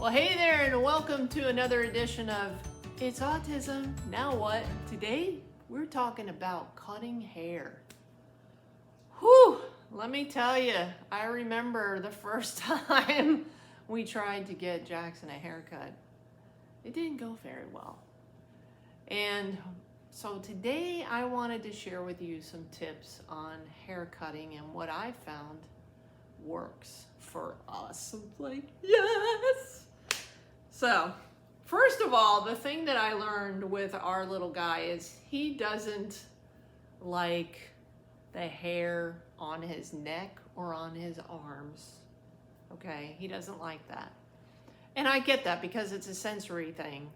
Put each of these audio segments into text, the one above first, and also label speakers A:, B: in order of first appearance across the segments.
A: Well, hey there, and welcome to another edition of It's Autism. Now what? Today, we're talking about cutting hair. Whew! Let me tell you, I remember the first time we tried to get Jackson a haircut. It didn't go very well. And so today, I wanted to share with you some tips on hair cutting and what I found works for us. I'm like, yes! So, first of all, the thing that I learned with our little guy is he doesn't like the hair on his neck or on his arms. Okay, he doesn't like that. And I get that because it's a sensory thing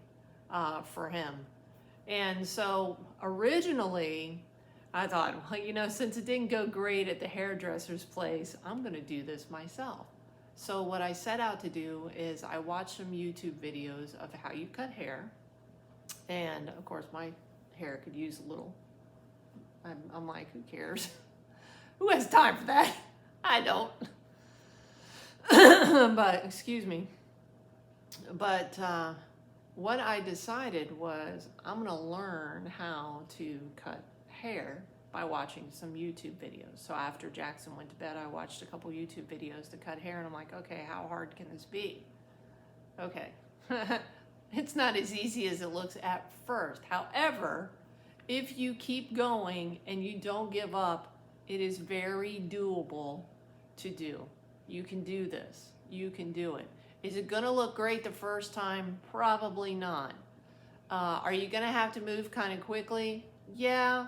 A: for him. And so originally I thought, well, since it didn't go great at the hairdresser's place, I'm going to do this myself. So what I set out to do is I watched some YouTube videos of how you cut hair. And of course my hair could use a little, I'm like, who cares? Who has time for that? I don't. But, excuse me. But what I decided was I'm gonna learn how to cut hair by watching some YouTube videos. So after Jackson went to bed, I watched a couple YouTube videos to cut hair, and I'm like, okay, how hard can this be? Okay, it's not as easy as it looks at first. However, if you keep going and you don't give up, it is very doable to do. You can do this. You can do it. Is it gonna look great the first time? Probably not. Are you gonna have to move kind of quickly? Yeah.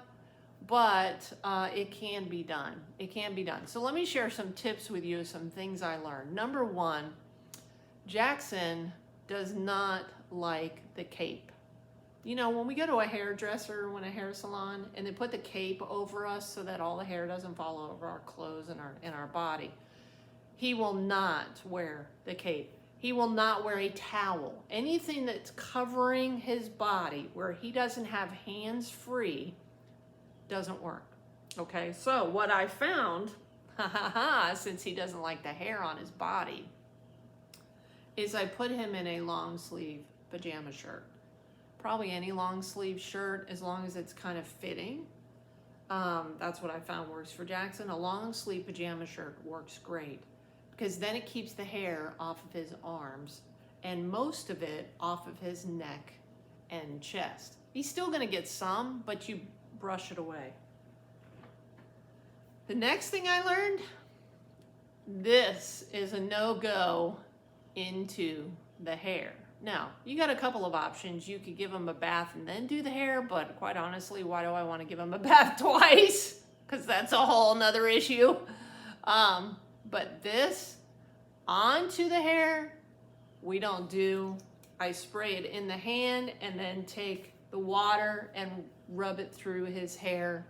A: But it can be done. It can be done. So let me share some tips with you, some things I learned. Number one, Jackson does not like the cape. You know, when we go to a hairdresser, when a hair salon, and they put the cape over us so that all the hair doesn't fall over our clothes and our body, he will not wear the cape. He will not wear a towel. Anything that's covering his body where he doesn't have hands free doesn't work. Okay, so what I found, since he doesn't like the hair on his body, is I put him in a long sleeve pajama shirt. Probably any long sleeve shirt, as long as it's kind of fitting. That's what I found works for Jackson. A long sleeve pajama shirt works great because then it keeps the hair off of his arms and most of it off of his neck and chest. He's still gonna get some, but you brush it away. The next thing I learned, this is a no-go into the hair. Now, you got a couple of options. You could give him a bath and then do the hair, but quite honestly, why do I want to give him a bath twice? Because that's a whole nother issue. But this onto the hair, we don't do. I spray it in the hand and then take the water and rub it through his hair.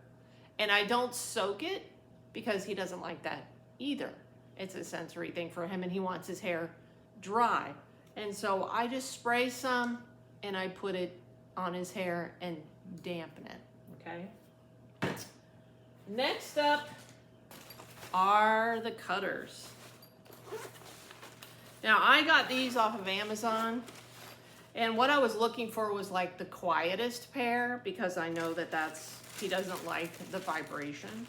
A: And I don't soak it because he doesn't like that either. It's a sensory thing for him and he wants his hair dry. And so I just spray some and I put it on his hair and dampen it, okay? Next up are the cutters. Now I got these off of Amazon. And what I was looking for was like the quietest pair because I know that he doesn't like the vibration.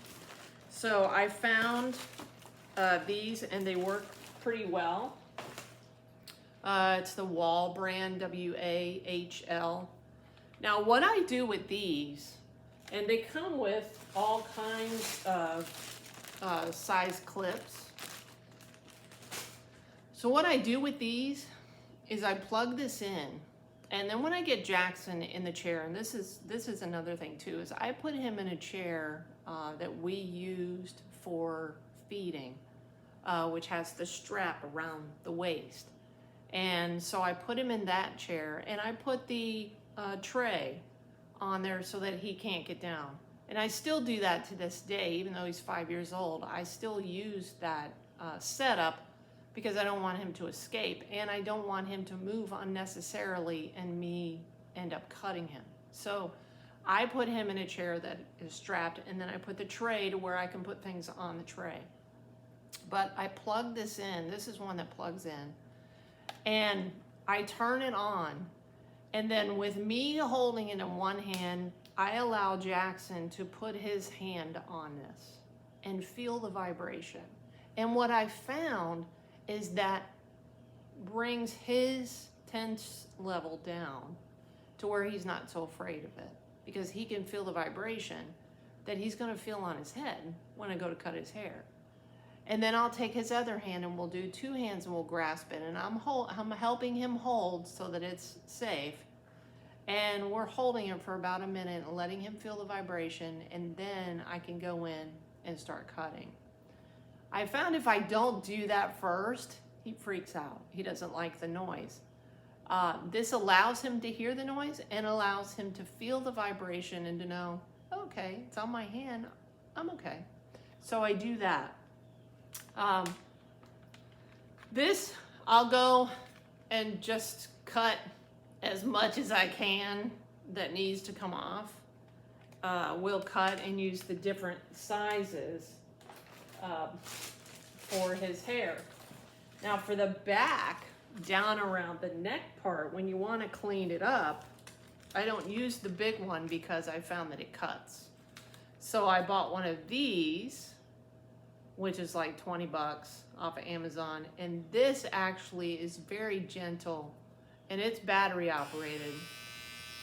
A: So I found these and they work pretty well. It's the Wall brand, W-A-H-L. Now what I do with these, and they come with all kinds of size clips. So what I do with these is I plug this in, and then when I get Jackson in the chair, and this is another thing too, is I put him in a chair that we used for feeding, which has the strap around the waist. And so I put him in that chair, and I put the tray on there so that he can't get down. And I still do that to this day, even though he's 5 years old. I still use that setup because I don't want him to escape and I don't want him to move unnecessarily and me end up cutting him. So I put him in a chair that is strapped and then I put the tray to where I can put things on the tray. But I plug this in. This is one that plugs in. And I turn it on. And then with me holding it in one hand, I allow Jaxon to put his hand on this and feel the vibration. And what I found is that brings his tense level down to where he's not so afraid of it, because he can feel the vibration that he's going to feel on his head when I go to cut his hair. And then I'll take his other hand and we'll do two hands and we'll grasp it. And I'm helping him hold so that it's safe. And we're holding him for about a minute and letting him feel the vibration. And then I can go in and start cutting. I found if I don't do that first, he freaks out. He doesn't like the noise. This allows him to hear the noise and allows him to feel the vibration and to know, okay, it's on my hand, I'm okay. So I do that. This, I'll go and just cut as much as I can that needs to come off. We'll cut and use the different sizes for his hair. Now for the back, down around the neck part, when you want to clean it up, I don't use the big one because I found that it cuts. So I bought one of these, which is like 20 bucks off of Amazon. And this actually is very gentle and it's battery operated.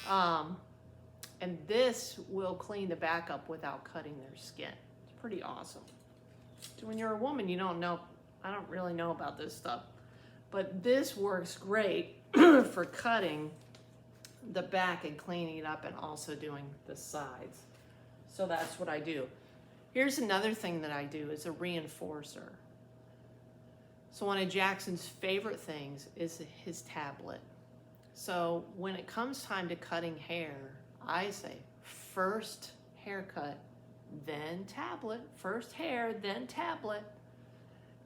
A: And this will clean the back up without cutting their skin. It's pretty awesome. So when you're a woman, you don't know, I don't really know about this stuff, but this works great for cutting the back and cleaning it up and also doing the sides. So that's what I do. Here's another thing that I do is a reinforcer. So one of Jaxon's favorite things is his tablet. So when it comes time to cutting hair, I say first haircut, then tablet, first hair, then tablet.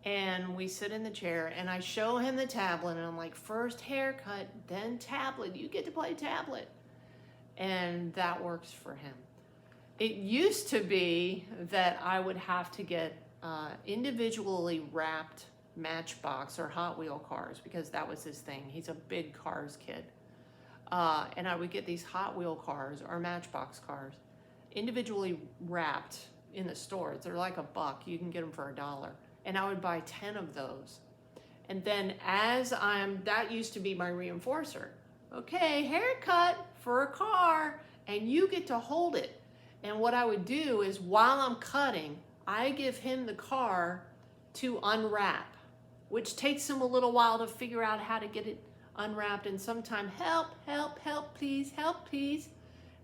A: And we sit in the chair and I show him the tablet and I'm like, first haircut, then tablet. You get to play tablet. And that works for him. It used to be that I would have to get individually wrapped Matchbox or Hot Wheel cars because that was his thing. He's a big cars kid. And I would get these Hot Wheel cars or Matchbox cars individually wrapped in the stores. They're like $1. You can get them for $1. And I would buy 10 of those. And then that used to be my reinforcer. Okay, haircut for a car, and you get to hold it. And what I would do is while I'm cutting, I give him the car to unwrap, which takes him a little while to figure out how to get it unwrapped. And sometimes help, please.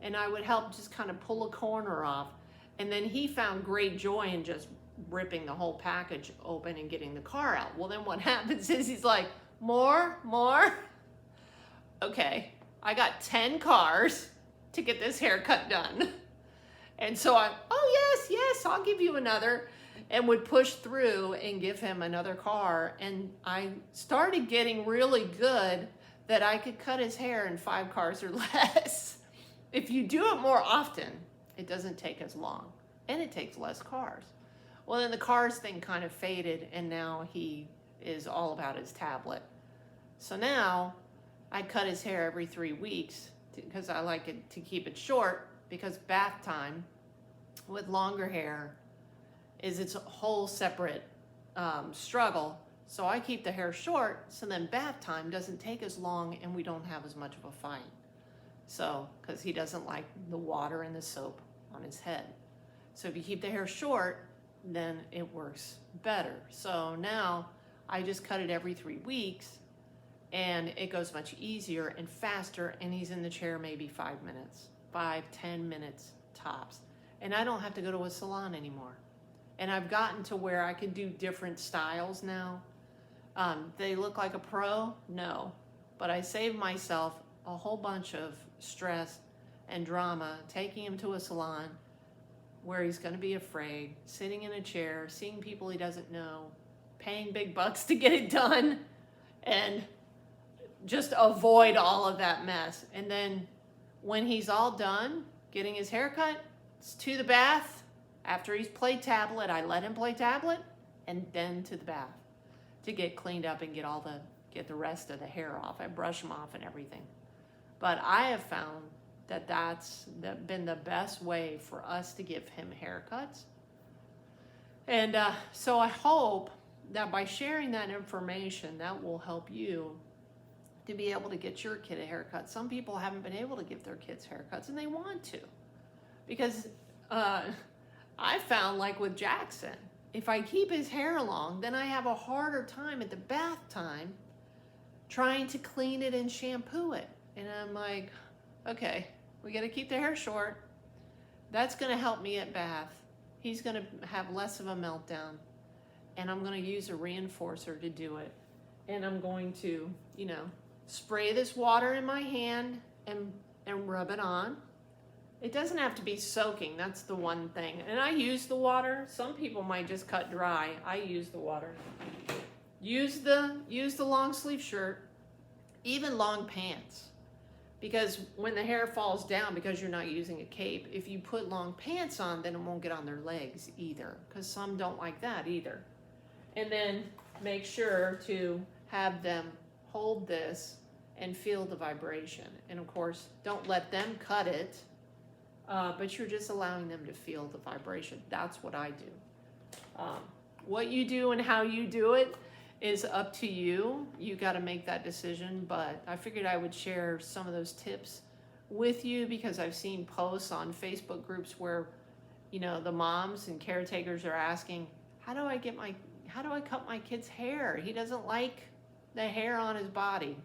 A: And I would help just kind of pull a corner off. And then he found great joy in just ripping the whole package open and getting the car out. Well, then what happens is he's like, more. Okay, I got 10 cars to get this haircut done. And so oh yes, I'll give you another, and would push through and give him another car. And I started getting really good that I could cut his hair in 5 cars or less. If you do it more often, it doesn't take as long and it takes less cars. Well, then the cars thing kind of faded and now he is all about his tablet. So now I cut his hair every 3 weeks because I like it to keep it short, because bath time with longer hair is its whole separate struggle. So I keep the hair short so then bath time doesn't take as long and we don't have as much of a fight. So, because he doesn't like the water and the soap on his head. So if you keep the hair short, then it works better. So now I just cut it every 3 weeks and it goes much easier and faster, and he's in the chair maybe 5 minutes, 5-10 minutes tops. And I don't have to go to a salon anymore. And I've gotten to where I can do different styles now. They look like a pro? No. But I save myself a whole bunch of stress and drama taking him to a salon where he's going to be afraid, sitting in a chair, seeing people he doesn't know, paying big bucks to get it done, and just avoid all of that mess. And then when he's all done getting his haircut, it's to the bath. After he's played tablet, I let him play tablet, and then to the bath to get cleaned up and get all the get the rest of the hair off. I brush them off and everything. But I have found that that's been the best way for us to give him haircuts. And so I hope that by sharing that information, that will help you to be able to get your kid a haircut. Some people haven't been able to give their kids haircuts, and they want to. Because I found, like with Jaxon, if I keep his hair long, then I have a harder time at the bath time trying to clean it and shampoo it. And I'm like, okay, we got to keep the hair short. That's going to help me at bath. He's going to have less of a meltdown. And I'm going to use a reinforcer to do it. And I'm going to, you know, spray this water in my hand and rub it on. It doesn't have to be soaking. That's the one thing. And I use the water. Some people might just cut dry. I use the water. Use the long sleeve shirt, even long pants. Because when the hair falls down, because you're not using a cape, if you put long pants on, then it won't get on their legs either. Because some don't like that either. And then make sure to have them hold this and feel the vibration. And of course, don't let them cut it. But you're just allowing them to feel the vibration. That's what I do. What you do and how you do it is up to you. You got to make that decision. But I figured I would share some of those tips with you because I've seen posts on Facebook groups where, you know, the moms and caretakers are asking, how do I cut my kid's hair? He doesn't like the hair on his body.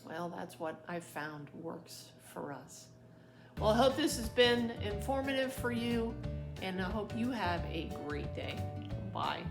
A: Well, that's what I've found works for us. Well, I hope this has been informative for you, and I hope you have a great day. Bye.